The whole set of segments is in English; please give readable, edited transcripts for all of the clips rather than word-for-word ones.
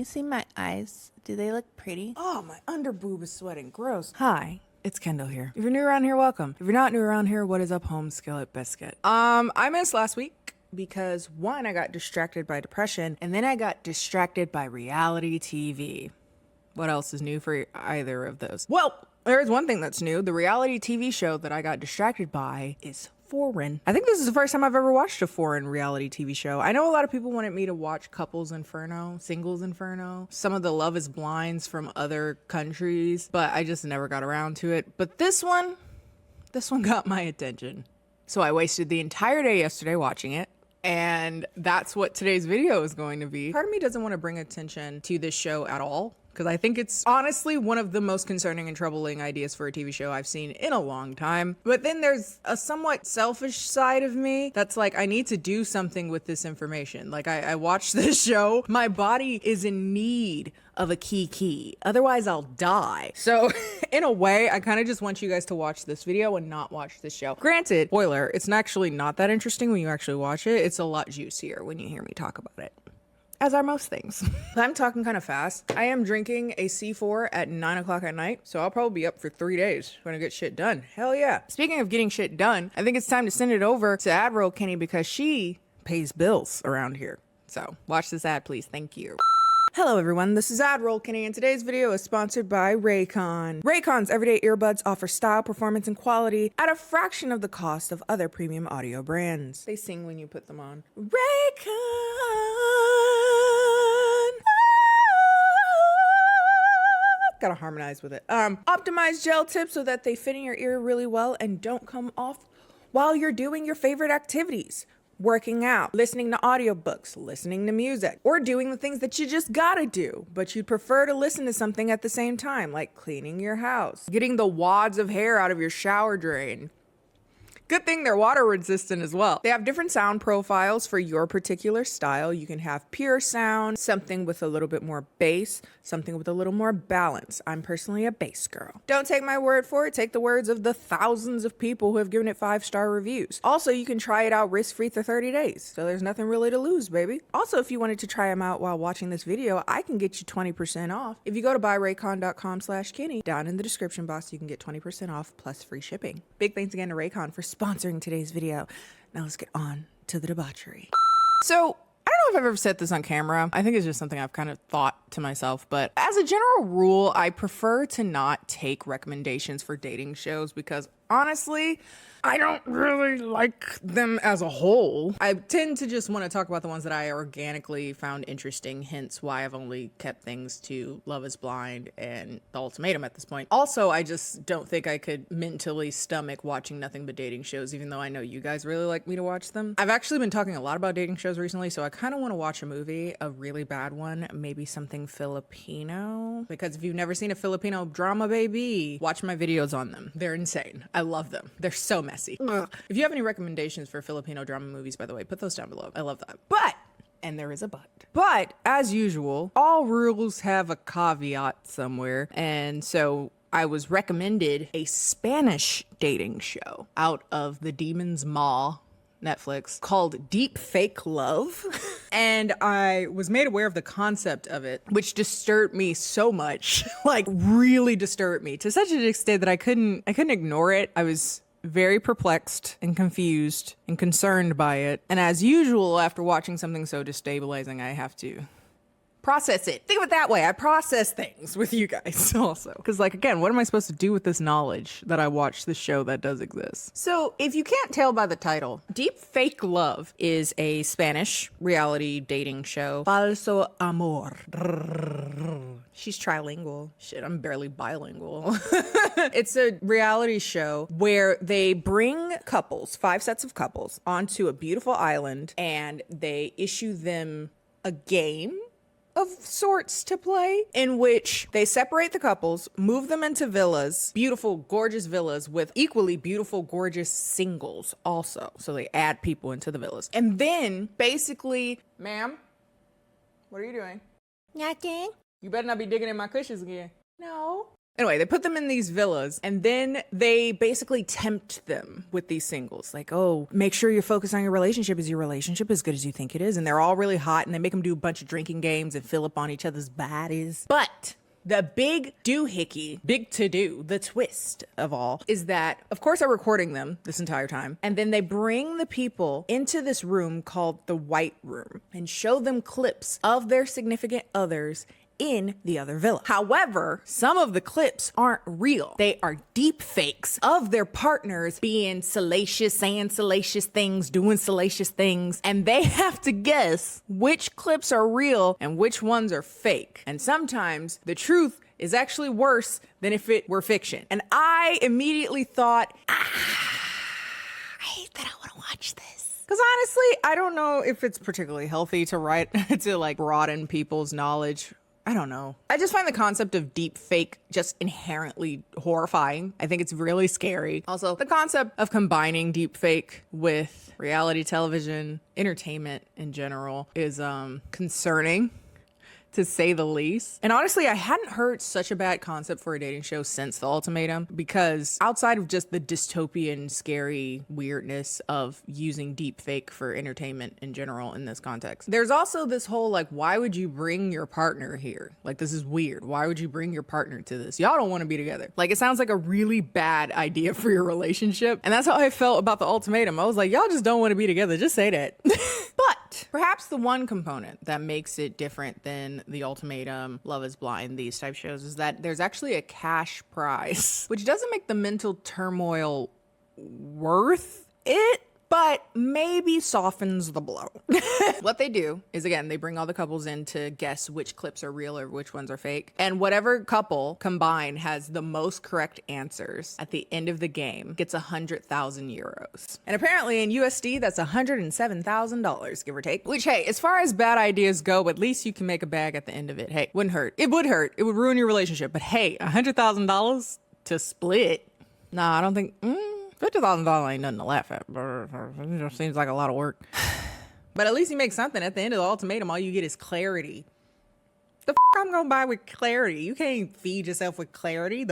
You see my eyes? Do they look pretty? Oh, my under boob is sweating. Gross. Hi, it's Kendall here. If you're new around here, welcome. If you're not new around here, what is up, home skillet biscuit? I missed last week because one, I got distracted by depression, and then I got distracted by reality TV. What else is new for either of those? Well, there's one thing that's new. The reality TV show that I got distracted by is foreign. I think this is the first time I've ever watched a foreign reality TV show. I know a lot of people wanted me to watch Couples Inferno, Singles Inferno, some of the Love is Blinds from other countries, but I just never got around to it. But this one got my attention. So I wasted the entire day yesterday watching it. And that's what today's video is going to be. Part of me doesn't want to bring attention to this show at all, because I think it's honestly one of the most concerning and troubling ideas for a TV show I've seen in a long time. But then there's a somewhat selfish side of me that's like, I need to do something with this information. Like, I watched this show. My body is in need of a kiki. Otherwise, I'll die. So in a way, I kind of just want you guys to watch this video and not watch this show. Granted, spoiler, it's actually not that interesting when you actually watch it. It's a lot juicier when you hear me talk about it. As are most things. I'm talking kind of fast. I am drinking a C4 at 9 o'clock at night, so I'll probably be up for 3 days when I get shit done. Hell yeah. Speaking of getting shit done, I think it's time to send it over to Admiral Kennie because she pays bills around here. So watch this ad, please. Thank you. Hello everyone, this is Admiral Kennie, and today's video is sponsored by Raycon. Raycon's everyday earbuds offer style, performance, and quality at a fraction of the cost of other premium audio brands. They sing when you put them on. Raycon! Gotta harmonize with it. Optimized gel tips so that they fit in your ear really well and don't come off while you're doing your favorite activities. Working out, listening to audiobooks, listening to music, or doing the things that you just gotta do, but you'd prefer to listen to something at the same time, like cleaning your house, getting the wads of hair out of your shower drain. Good thing they're water resistant as well. They have different sound profiles for your particular style. You can have pure sound, something with a little bit more bass, something with a little more balance. I'm personally a bass girl. Don't take my word for it. Take the words of the thousands of people who have given it 5-star reviews. Also, you can try it out risk-free for 30 days. So there's nothing really to lose, baby. Also, if you wanted to try them out while watching this video, I can get you 20% off. If you go to buyraycon.com/Kennie, down in the description box, you can get 20% off plus free shipping. Big thanks again to Raycon for sponsoring today's video. Now let's get on to the debauchery. So, I don't know if I've ever said this on camera. I think it's just something I've kind of thought to myself, but as a general rule, I prefer to not take recommendations for dating shows because honestly, I don't really like them as a whole. I tend to just want to talk about the ones that I organically found interesting, hence why I've only kept things to Love is Blind and The Ultimatum at this point. Also, I just don't think I could mentally stomach watching nothing but dating shows, even though I know you guys really like me to watch them. I've actually been talking a lot about dating shows recently, so I kind of want to watch a movie, a really bad one, maybe something Filipino, because if you've never seen a Filipino drama, baby, watch my videos on them. They're insane. I love them. They're so messy. If you have any recommendations for Filipino drama movies, by the way, put those down below. I love that. But, and there is a but, as usual, all rules have a caveat somewhere. And so I was recommended a Spanish dating show out of the Demon's Maw Netflix called DeepFake Love. And I was made aware of the concept of it, which disturbed me so much, like really disturbed me to such an extent that I couldn't ignore it. I was very perplexed and confused and concerned by it. And as usual, after watching something so destabilizing, I have to process it. Think of it that way. I process things with you guys also. Because like, again, what am I supposed to do with this knowledge that I watched this show that does exist? So if you can't tell by the title, DeepFake Love is a Spanish reality dating show. Falso amor. She's trilingual. Shit, I'm barely bilingual. It's a reality show where they bring couples, 5 sets of couples, onto a beautiful island and they issue them a game of sorts to play, in which they separate the couples, move them into villas, beautiful, gorgeous villas with equally beautiful, gorgeous singles also. So they add people into the villas. And then basically, ma'am, what are you doing? Nothing. You better not be digging in my cushions again. No. Anyway, they put them in these villas and then they basically tempt them with these singles. Like, oh, make sure you're focused on your relationship. Is your relationship as good as you think it is? And they're all really hot and they make them do a bunch of drinking games and fill up on each other's bodies. But the big doohickey, big to-do, the twist of all is that, of course, they're recording them this entire time. And then they bring the people into this room called the White Room and show them clips of their significant others in the other villa. However, some of the clips aren't real. They are deep fakes of their partners being salacious, saying salacious things, doing salacious things, and they have to guess which clips are real and which ones are fake. And sometimes the truth is actually worse than if it were fiction. And I immediately thought, I hate that I want to watch this. Because honestly, I don't know if it's particularly healthy to like broaden people's knowledge. I don't know. I just find the concept of deep fake just inherently horrifying. I think it's really scary. Also, the concept of combining deep fake with reality television, entertainment in general, is concerning, to say the least. And honestly, I hadn't heard such a bad concept for a dating show since The Ultimatum, because outside of just the dystopian, scary weirdness of using deep fake for entertainment in general in this context, there's also this whole like, why would you bring your partner here? Like, this is weird. Why would you bring your partner to this? Y'all don't want to be together. Like, it sounds like a really bad idea for your relationship. And that's how I felt about The Ultimatum. I was like, y'all just don't want to be together. Just say that. But perhaps the one component that makes it different than The Ultimatum, Love is Blind, these type shows, is that there's actually a cash prize, which doesn't make the mental turmoil worth it, but maybe softens the blow. What they do is, again, they bring all the couples in to guess which clips are real or which ones are fake. And whatever couple combined has the most correct answers at the end of the game gets 100,000 euros. And apparently in USD, that's $107,000, give or take. Which, hey, as far as bad ideas go, at least you can make a bag at the end of it. Hey, wouldn't hurt. It would hurt. It would ruin your relationship. But hey, $100,000 to split? Nah, I don't think... $50,000 ain't nothing to laugh at. It just seems like a lot of work. But at least you make something. At the end of The Ultimatum, all you get is clarity. The I'm gonna buy with clarity? You can't feed yourself with clarity.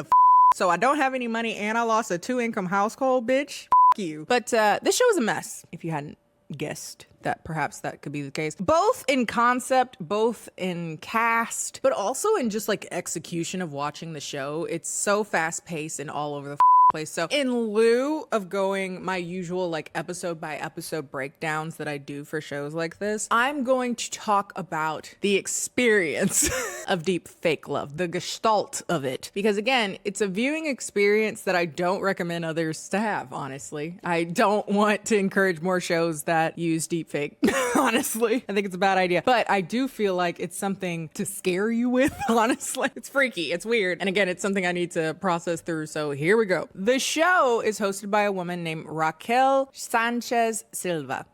So I don't have any money and I lost a 2-income household, bitch. You. But this show is a mess, if you hadn't guessed that perhaps that could be the case. Both in concept, both in cast, but also in just like execution of watching the show. It's so fast paced and all over the place. So in lieu of going my usual like episode by episode breakdowns that I do for shows like this, I'm going to talk about the experience of DeepFake Love, the gestalt of it. Because again, it's a viewing experience that I don't recommend others to have, honestly. I don't want to encourage more shows that use deepfake, honestly. I think it's a bad idea. But I do feel like it's something to scare you with, honestly. It's freaky, it's weird. And again, it's something I need to process through, so here we go. The show is hosted by a woman named Raquel Sanchez Silva.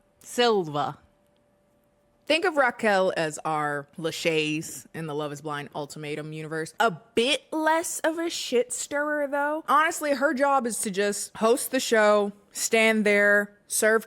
Think of Raquel as our Lachey's in the Love is Blind Ultimatum universe. A bit less of a shit stirrer, though. Honestly, her job is to just host the show, stand there, serve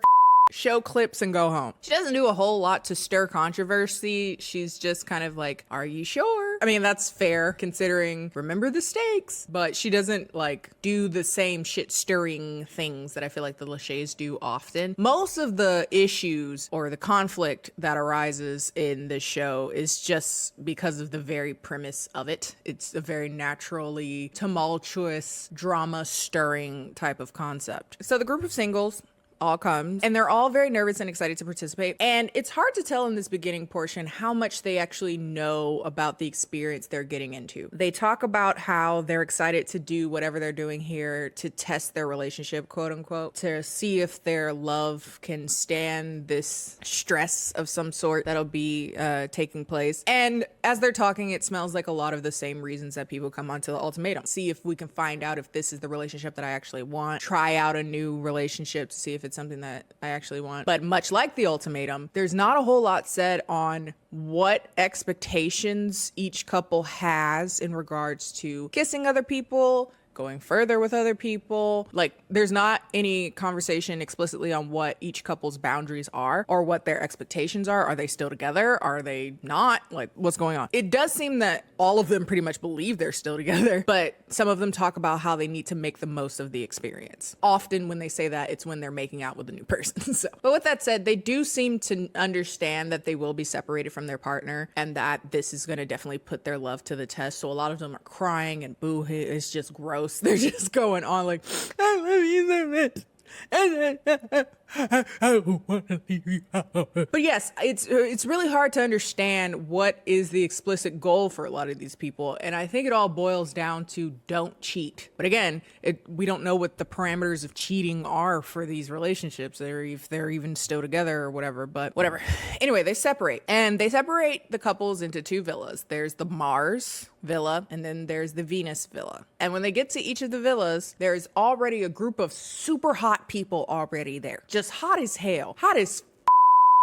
show clips, and go home. She doesn't do a whole lot to stir controversy. She's just kind of like, are you sure? I mean, that's fair considering remember the stakes, but she doesn't like do the same shit stirring things that I feel like the Lachey's do often. Most of the issues or the conflict that arises in this show is just because of the very premise of it. It's a very naturally tumultuous, drama stirring type of concept. So the group of singles all comes and they're all very nervous and excited to participate, and it's hard to tell in this beginning portion how much they actually know about the experience they're getting into. They talk about how they're excited to do whatever they're doing here to test their relationship, quote unquote, to see if their love can stand this stress of some sort that'll be taking place. And as they're talking, it smells like a lot of the same reasons that people come onto The Ultimatum. See if we can find out if this is the relationship that I actually want, try out a new relationship to see if it's something that I actually want. But much like The Ultimatum, there's not a whole lot said on what expectations each couple has in regards to kissing other people, going further with other people. Like, there's not any conversation explicitly on what each couple's boundaries are or what their expectations are. Are they still together? Are they not? Like, what's going on? It does seem that all of them pretty much believe they're still together, but some of them talk about how they need to make the most of the experience. Often when they say that, it's when they're making out with a new person. So, but with that said, they do seem to understand that they will be separated from their partner and that this is going to definitely put their love to the test. So a lot of them are crying and boo-hoo. It's just gross. They're just going on like, I love you so much. I don't want to leave you out. But yes, it's really hard to understand what is the explicit goal for a lot of these people, and I think it all boils down to don't cheat. But again, we don't know what the parameters of cheating are for these relationships, or if they're even still together or whatever. But whatever. Anyway, they separate, and they separate the couples into two villas. There's the Mars villa, and then there's the Venus villa. And when they get to each of the villas, there's already a group of super hot people already there. Just hot as hell. Hot as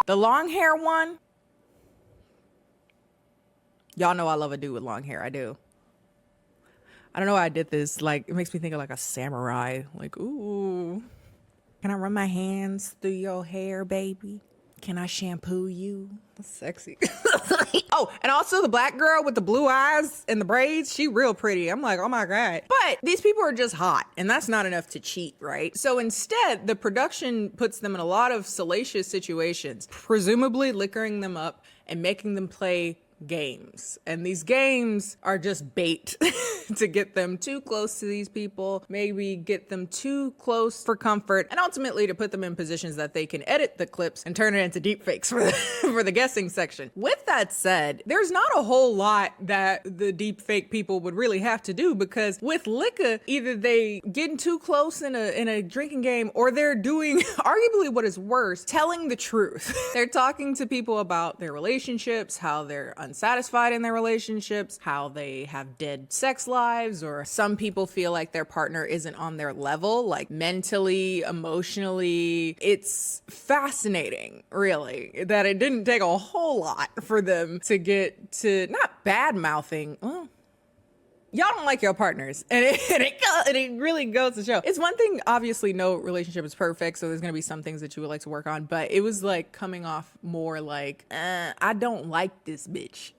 the long hair one. Y'all know I love a dude with long hair. I do. I don't know why I did this. Like, it makes me think of like a samurai. Like, ooh. Can I run my hands through your hair, baby? Can I shampoo you? That's sexy. Oh, and also the black girl with the blue eyes and the braids, she real pretty. I'm like, oh my God. But these people are just hot, and that's not enough to cheat, right? So instead, the production puts them in a lot of salacious situations, presumably liquoring them up and making them play games. And these games are just bait to get them too close to these people, maybe get them too close for comfort, and ultimately to put them in positions that they can edit the clips and turn it into deepfakes for the guessing section. With that said, there's not a whole lot that the deepfake people would really have to do, because with liquor, either they getting too close in a drinking game, or they're doing arguably what is worse, telling the truth. They're talking to people about their relationships, how they're unsatisfied in their relationships, how they have dead sex lives, or some people feel like their partner isn't on their level, like mentally, emotionally. It's fascinating, really, that it didn't take a whole lot for them to get to not bad mouthing. Well, y'all don't like your partners, and it really goes to show. It's one thing, obviously, no relationship is perfect, so there's gonna be some things that you would like to work on, but it was like coming off more like, I don't like this bitch.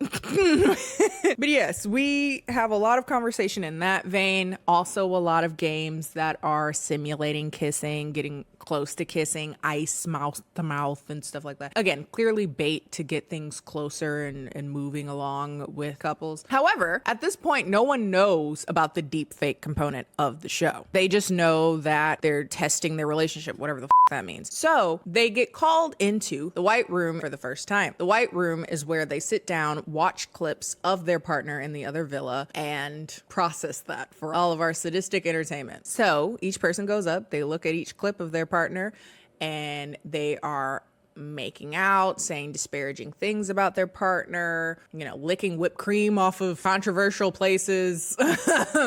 But yes, we have a lot of conversation in that vein. Also, a lot of games that are simulating kissing, getting close to kissing, ice mouth to mouth and stuff like that. Again, clearly bait to get things closer and moving along with couples. However, at this point, no one knows about the deepfake component of the show. They just know that they're testing their relationship, whatever the that means. So they get called into the White Room for the first time. The White Room is where they sit down, watch clips of their partner in the other villa, and process that for all of our sadistic entertainment. So each person goes up, they look at each clip of their partner, and they are making out, saying disparaging things about their partner, licking whipped cream off of controversial places.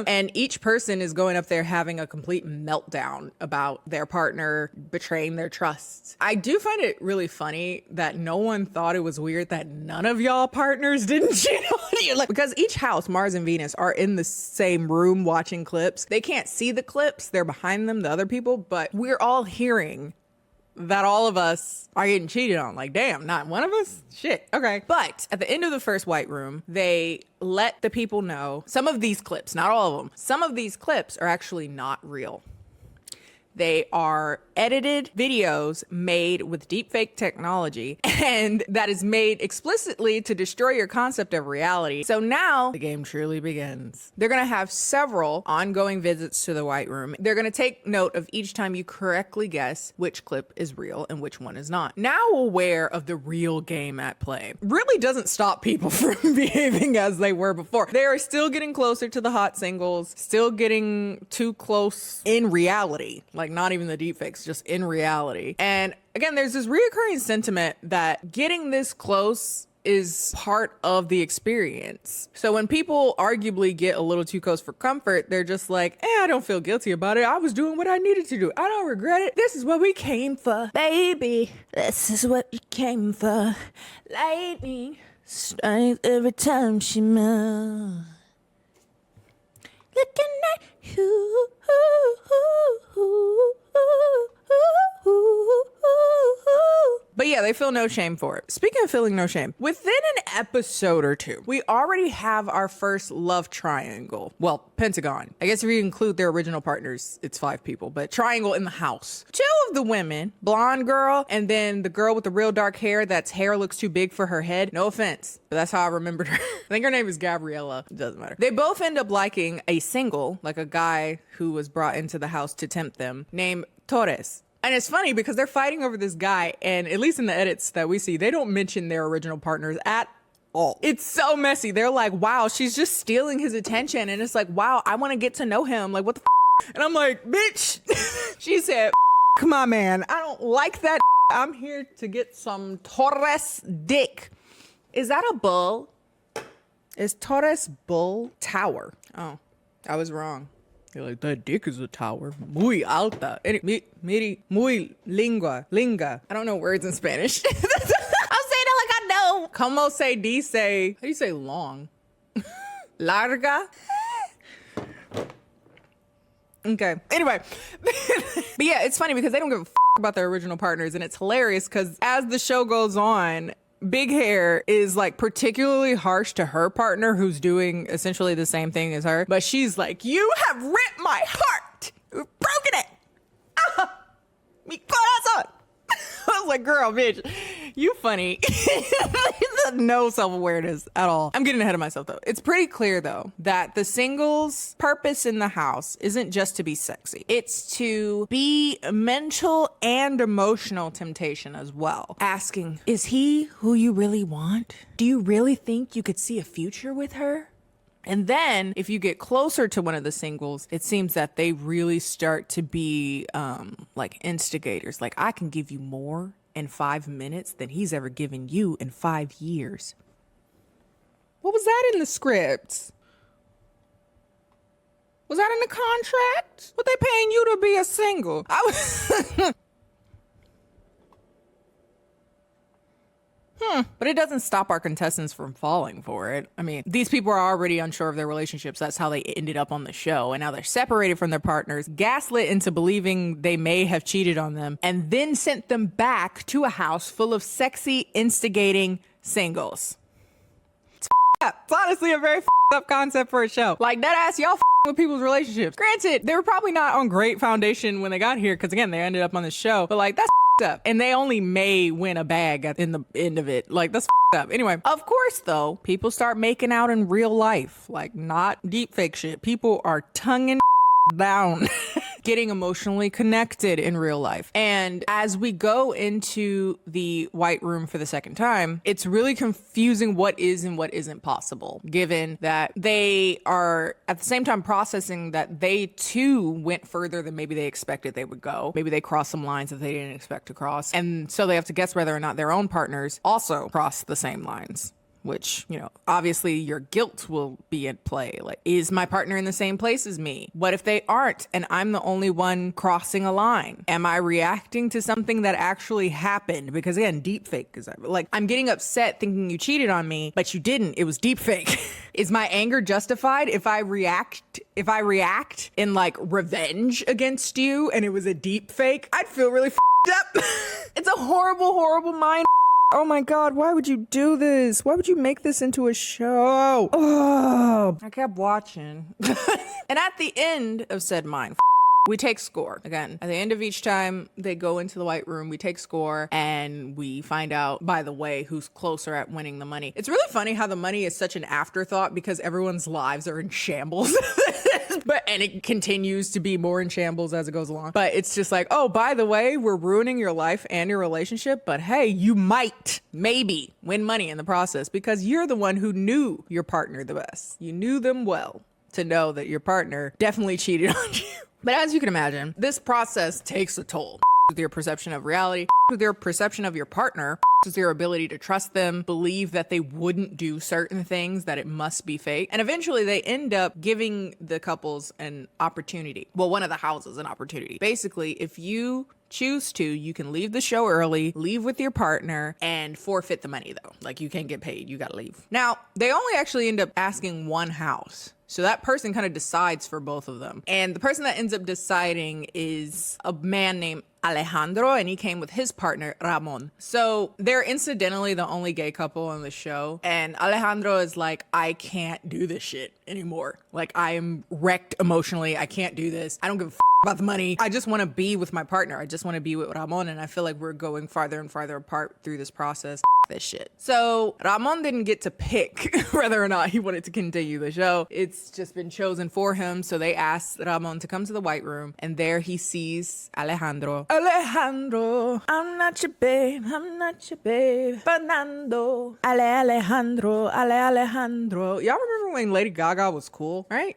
And each person is going up there having a complete meltdown about their partner betraying their trust. I do find it really funny that no one thought it was weird that none of y'all partners didn't cheat on you. Like, because each house, Mars and Venus, are in the same room watching clips. They can't see the clips. They're behind them, the other people, but we're all hearing that all of us are getting cheated on. Like, damn, not one of us? Shit. Okay. But at the end of the first White Room, they let the people know some of these clips, not all of them, some of these clips are actually not real. They are edited videos made with deepfake technology, and that is made explicitly to destroy your concept of reality. So now the game truly begins. They're going to have several ongoing visits to the White Room. They're going to take note of each time you correctly guess which clip is real and which one is not. Now aware of the real game at play really doesn't stop people from behaving as they were before. They are still getting closer to the hot singles, still getting too close in reality. Like, not even the deepfakes, just in reality. And again, there's this reoccurring sentiment that getting this close is part of the experience. So when people arguably get a little too close for comfort, they're just like, I don't feel guilty about it. I was doing what I needed to do. I don't regret it. This is what we came for. Baby, this is what we came for. Lightning strikes every time she moves. Looking at But yeah, they feel no shame for it. Speaking of feeling no shame, within an episode or two, we already have our first love triangle. Well, pentagon. I guess if you include their original partners, it's 5 people, but triangle in the house. 2 of the women, blonde girl, and then the girl with the real dark hair that's hair looks too big for her head. No offense, but that's how I remembered her. I think her name is Gabriella. It doesn't matter. They both end up liking a single, like a guy who was brought into the house to tempt them, named Torres. And it's funny because they're fighting over this guy, and at least in the edits that we see, they don't mention their original partners at all. It's so messy. They're like, wow, she's just stealing his attention. And it's like, wow, I want to get to know him. Like, what the f? And I'm like, bitch. She said, my man, I don't like that. I'm here to get some Torres dick. Is that a bull? Is Torres bull tower? Oh, I was wrong. You're like, that dick is a tower. Muy alta. Muy linga. I don't know words in Spanish. I'm saying it like I know. Como se dice? How do you say long? Larga? Okay. Anyway. But yeah, it's funny because they don't give a f about their original partners. And it's hilarious because as the show goes on, Big Hair is like particularly harsh to her partner who's doing essentially the same thing as her. But she's like, you have ripped my heart. You've broken it. Ah, mi corazón. I was like, girl, bitch, you funny. No self-awareness at all. I'm getting ahead of myself though. It's pretty clear though that the singles' purpose in the house isn't just to be sexy. It's to be mental and emotional temptation as well. Asking, is he who you really want? Do you really think you could see a future with her? And then if you get closer to one of the singles, it seems that they really start to be like instigators. Like, I can give you more in 5 minutes than he's ever given you in 5 years. What was that in the script? Was that in the contract? What they paying you to be a single? I was But it doesn't stop our contestants from falling for it. I mean, these people are already unsure of their relationships. That's how they ended up on the show. And now they're separated from their partners, gaslit into believing they may have cheated on them, and then sent them back to a house full of sexy, instigating singles. It's up. It's honestly a very up concept for a show. Like, that ass, y'all with people's relationships. Granted, they were probably not on great foundation when they got here, because again, they ended up on the show. But like, that's up. And they only may win a bag in the end of it. Like, that's up. Anyway, of course though, people start making out in real life. Like, not deep fake shit. People are tonguing down. Getting emotionally connected in real life. And as we go into the White Room for the second time, it's really confusing what is and what isn't possible, given that they are at the same time processing that they too went further than maybe they expected they would go. Maybe they crossed some lines that they didn't expect to cross. And so they have to guess whether or not their own partners also cross the same lines. Which, you know, obviously your guilt will be at play. Like, is my partner in the same place as me? What if they aren't and I'm the only one crossing a line? Am I reacting to something that actually happened? Because again, deepfake is like, I'm getting upset thinking you cheated on me, but you didn't. It was deepfake. Is my anger justified if I react in like revenge against you and it was a deepfake? I'd feel really up. It's a horrible, horrible mind. Oh my God, why would you do this? Why would you make this into a show? Oh, I kept watching. And at the end of said mind, we take score. Again, at the end of each time they go into the White Room, we take score and we find out, by the way, who's closer at winning the money. It's really funny how the money is such an afterthought because everyone's lives are in shambles. And it continues to be more in shambles as it goes along. But it's just like, oh, by the way, we're ruining your life and your relationship. But hey, you might, maybe win money in the process because you're the one who knew your partner the best. You knew them well to know that your partner definitely cheated on you. But as you can imagine, this process takes a toll. With your perception of reality, with your perception of your partner, with your ability to trust them, believe that they wouldn't do certain things, that it must be fake. And eventually they end up giving the couples an opportunity. Well, one of the houses an opportunity. Basically, if you choose to, you can leave the show early, leave with your partner, and forfeit the money though. Like, you can't get paid, you gotta leave. Now, they only actually end up asking one house So that person kind of decides for both of them. And the person that ends up deciding is a man named Alejandro, and he came with his partner, Ramon. So they're incidentally the only gay couple on the show. And Alejandro is like, I can't do this shit anymore. Like, I am wrecked emotionally. I can't do this. I don't give a about the money. I just want to be with my partner. I just want to be with Ramon. And I feel like we're going farther and farther apart through this process. This shit. So Ramon didn't get to pick whether or not he wanted to continue the show. It's just been chosen for him. So they asked Ramon to come to the White Room, and there he sees Alejandro. Alejandro, I'm not your babe, I'm not your babe. Fernando, Alejandro. Y'all remember when Lady Gaga was cool, right?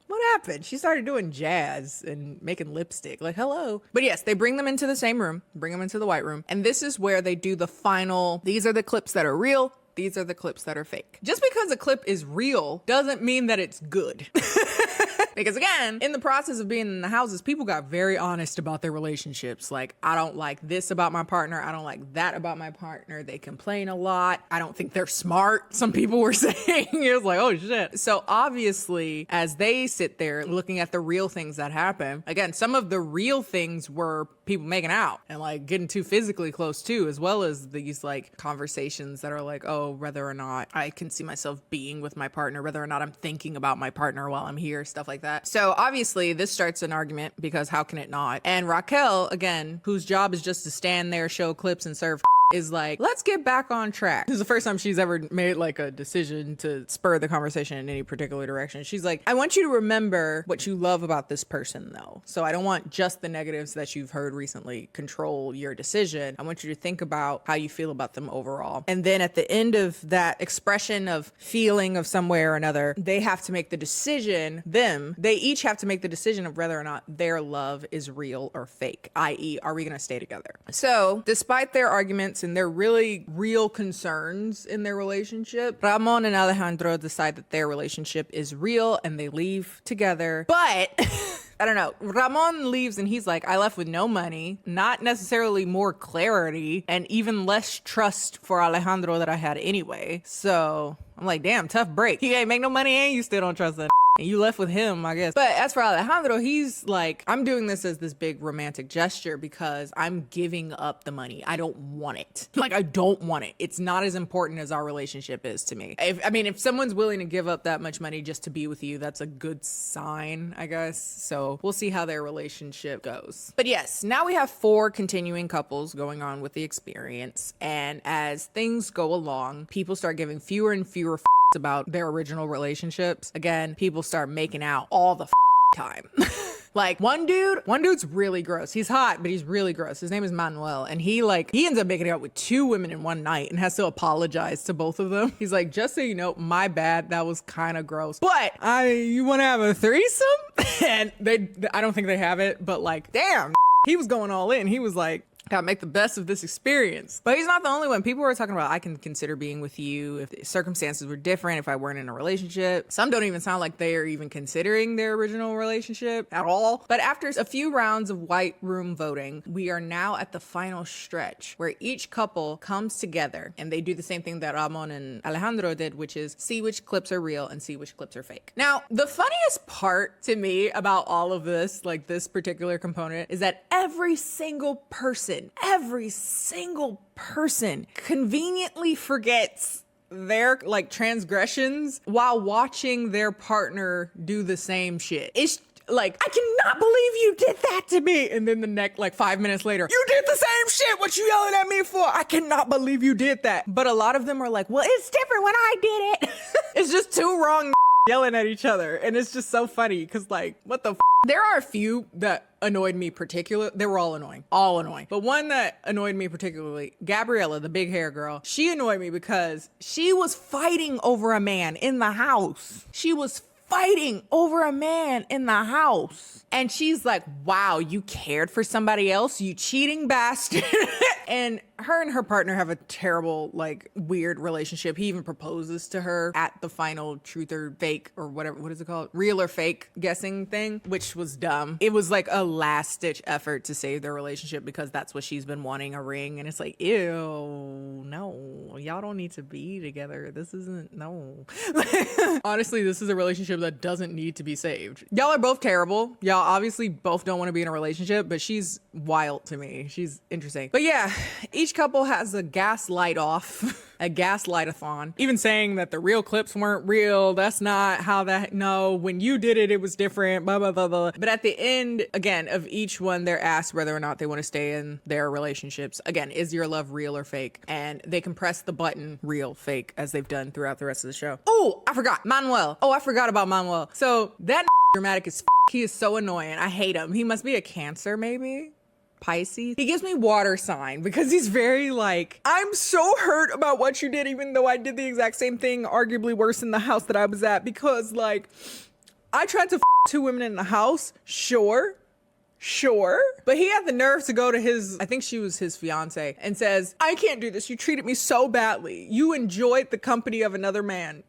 What happened? She started doing jazz and making lipstick. Like, hello. But yes, they bring them into the same room, bring them into the White Room. And this is where they do the final, these are the clips that are real. These are the clips that are fake. Just because a clip is real doesn't mean that it's good. Because again, in the process of being in the houses, people got very honest about their relationships. Like, I don't like this about my partner. I don't like that about my partner. They complain a lot. I don't think they're smart. Some people were saying. It was like, oh shit. So obviously, as they sit there looking at the real things that happen, again, some of the real things were people making out and like getting too physically close too, as well as these like conversations that are like, oh, whether or not I can see myself being with my partner, whether or not I'm thinking about my partner while I'm here, stuff like that. So obviously this starts an argument, because how can it not? And Raquel, again, whose job is just to stand there, show clips and serve, is like, let's get back on track. This is the first time she's ever made like a decision to spur the conversation in any particular direction. She's like, I want you to remember what you love about this person though. So I don't want just the negatives that you've heard recently control your decision. I want you to think about how you feel about them overall. And then at the end of that expression of feeling of some way or another, they have to make the decision, they each have to make the decision of whether or not their love is real or fake, i.e. are we gonna stay together? So despite their arguments and their really real concerns in their relationship, Ramon and Alejandro decide that their relationship is real and they leave together. But I don't know. Ramon leaves and he's like, I left with no money, not necessarily more clarity, and even less trust for Alejandro that I had anyway. So I'm like, damn, tough break. You ain't make no money and you still don't trust that. And you left with him, I guess. But as for Alejandro, he's like, I'm doing this as this big romantic gesture because I'm giving up the money. I don't want it. Like, I don't want it. It's not as important as our relationship is to me. If someone's willing to give up that much money just to be with you, that's a good sign, I guess. So we'll see how their relationship goes. But yes, now we have 4 continuing couples going on with the experience. And as things go along, people start giving fewer and fewer about their original relationships. Again, people start making out all the time. Like one dude's really gross. He's hot, but he's really gross. His name is Manuel. And he ends up making out with 2 women in one night and has to apologize to both of them. He's like, just so you know, my bad. That was kind of gross. But you want to have a threesome? And I don't think they have it, but like, damn, he was going all in. He was like, gotta make the best of this experience. But he's not the only one. People were talking about, I can consider being with you if the circumstances were different, if I weren't in a relationship. Some don't even sound like they are even considering their original relationship at all. But after a few rounds of White Room voting, we are now at the final stretch where each couple comes together and they do the same thing that Ramon and Alejandro did, which is see which clips are real and see which clips are fake. Now, the funniest part to me about all of this, like this particular component, is that every single person conveniently forgets their like transgressions while watching their partner do the same shit. It's like, I cannot believe you did that to me. And then the next, like 5 minutes later, you did the same shit. What you yelling at me for? I cannot believe you did that. But a lot of them are like, well, it's different when I did it. It's just 2 wrong yelling at each other. And it's just so funny because like, what the There are a few that annoyed me particularly. They were all annoying. But one that annoyed me particularly, Gabriella, the big hair girl, she annoyed me because she was fighting over a man in the house. And she's like, wow, you cared for somebody else, you cheating bastard. And her and her partner have a terrible, like, weird relationship. He even proposes to her at the final truth or fake or whatever, what is it called? Real or fake guessing thing, which was dumb. It was like a last ditch effort to save their relationship because that's what she's been wanting, a ring. And it's like, ew, no, y'all don't need to be together. This isn't, no. Honestly, this is a relationship that doesn't need to be saved. Y'all are both terrible. Y'all obviously both don't want to be in a relationship, but she's wild to me. She's interesting. But yeah, each couple has a gaslight off. A gaslight-a-thon. Even saying that the real clips weren't real. That's not how that, no, when you did it, it was different, blah, blah, blah, blah. But at the end, again, of each one, they're asked whether or not they want to stay in their relationships. Again, is your love real or fake? And they can press the button real, fake, as they've done throughout the rest of the show. Oh, I forgot. Manuel. Oh, I forgot about Manuel. So that dramatic as he is so annoying. I hate him. He must be a Cancer, maybe? Pisces. He gives me water sign because he's very like, I'm so hurt about what you did, even though I did the exact same thing, arguably worse in the house that I was at, because like, I tried to two women in the house. Sure. But he had the nerve to go to his, I think she was his fiance, and says, I can't do this. You treated me so badly. You enjoyed the company of another man.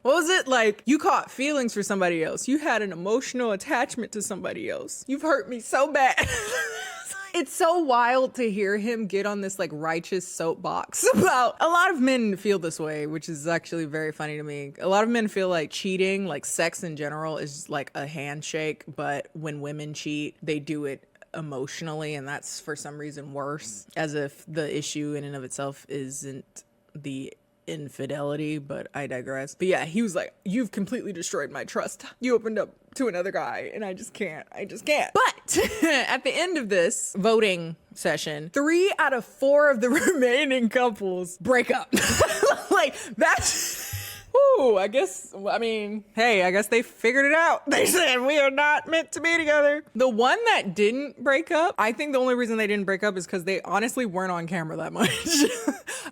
What was it? Like, you caught feelings for somebody else. You had an emotional attachment to somebody else. You've hurt me so bad. It's so wild to hear him get on this like righteous soapbox about, a lot of men feel this way, which is actually very funny to me. A lot of men feel like cheating, like sex in general, is like a handshake, but when women cheat, they do it emotionally, and that's for some reason worse, as if the issue in and of itself isn't the infidelity, but I digress. But yeah, he was like, you've completely destroyed my trust. You opened up to another guy and I just can't. But at the end of this voting session, 3 out of 4 of the remaining couples break up. Like, that's... Ooh, I guess they figured it out. They said we are not meant to be together. The one that didn't break up, I think the only reason they didn't break up is because they honestly weren't on camera that much.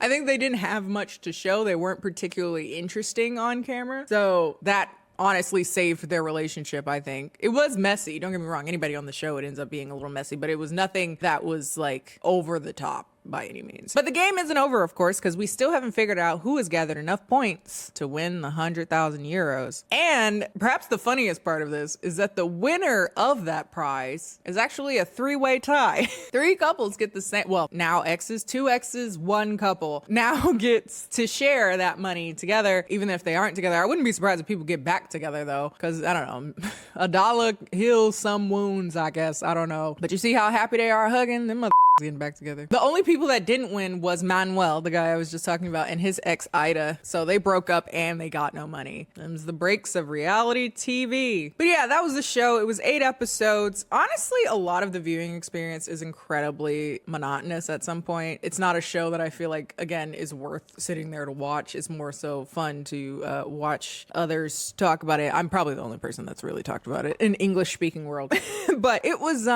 I think they didn't have much to show. They weren't particularly interesting on camera. So that honestly saved their relationship, I think. It was messy. Don't get me wrong. Anybody on the show, it ends up being a little messy, but it was nothing that was like over the top by any means. But the game isn't over, of course, because we still haven't figured out who has gathered enough points to win the 100,000 euros. And perhaps the funniest part of this is that the winner of that prize is actually a 3-way tie. 3 couples get the same, well, now exes, 2 exes, 1 couple now gets to share that money together, even if they aren't together. I wouldn't be surprised if people get back together though, because I don't know, a dollar heals some wounds, I guess. I don't know. But you see how happy they are hugging? Them getting back together. The only people that didn't win was Manuel, the guy I was just talking about, and his ex Ida. So they broke up and they got no money. Them's the breaks of reality TV. But yeah, that was the show. It was 8 episodes. Honestly, a lot of the viewing experience is incredibly monotonous at some point. It's not a show that I feel like, again, is worth sitting there to watch. It's more so fun to watch others talk about it. I'm probably the only person that's really talked about it in English speaking world. But it was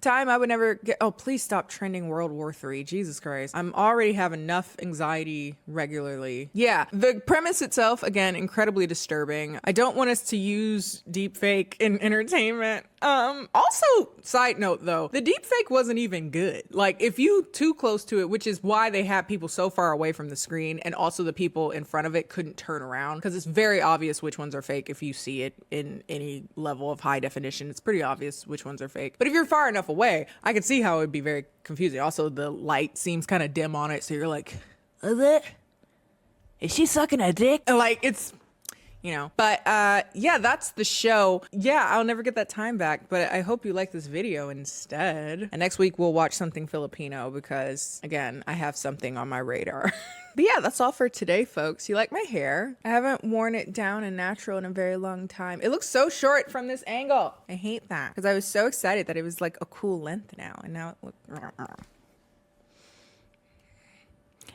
time I would never get. Oh, please stop trending World War III. Jesus Christ. I'm already have enough anxiety regularly. Yeah, the premise itself, again, incredibly disturbing. I don't want us to use deepfake in entertainment. Also, side note though, the deepfake wasn't even good. Like, if you too close to it, which is why they had people so far away from the screen, and also the people in front of it couldn't turn around, because it's very obvious which ones are fake if you see it in any level of high definition. It's pretty obvious which ones are fake. But if you're far enough away, I could see how it would be very confusing. Also, the light seems kind of dim on it, so you're like, is she sucking a dick? And like, it's, you know. But yeah, that's the show. Yeah, I'll never get that time back, but I hope you like this video instead. And next week we'll watch something Filipino because, again, I have something on my radar. But yeah, that's all for today, folks. You like my hair? I haven't worn it down and natural in a very long time. It looks so short from this angle. I hate that because I was so excited that it was like a cool length now, and now it looks...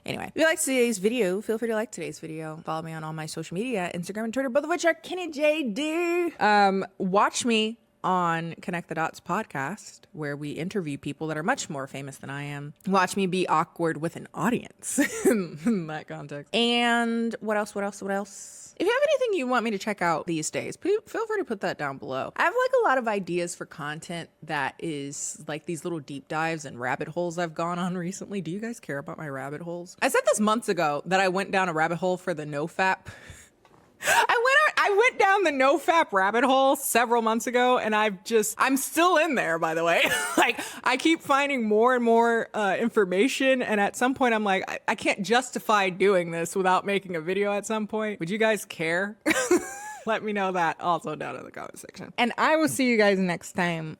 Anyway, if you liked today's video, feel free to like today's video. Follow me on all my social media, Instagram and Twitter, both of which are KennieJD. Watch me on Connect the Dots podcast, where we interview people that are much more famous than I am. Watch me be awkward with an audience in that context. And what else? If you have anything you want me to check out these days, feel free to put that down below. I have like a lot of ideas for content that is like these little deep dives and rabbit holes I've gone on recently. Do you guys care about my rabbit holes? I said this months ago that I went down a rabbit hole for the NoFap. I went down the NoFap rabbit hole several months ago, and I'm still in there, by the way. Like, I keep finding more and more information, and at some point I'm like, I can't justify doing this without making a video at some point. Would you guys care? Let me know that also down in the comment section. And I will see you guys next time.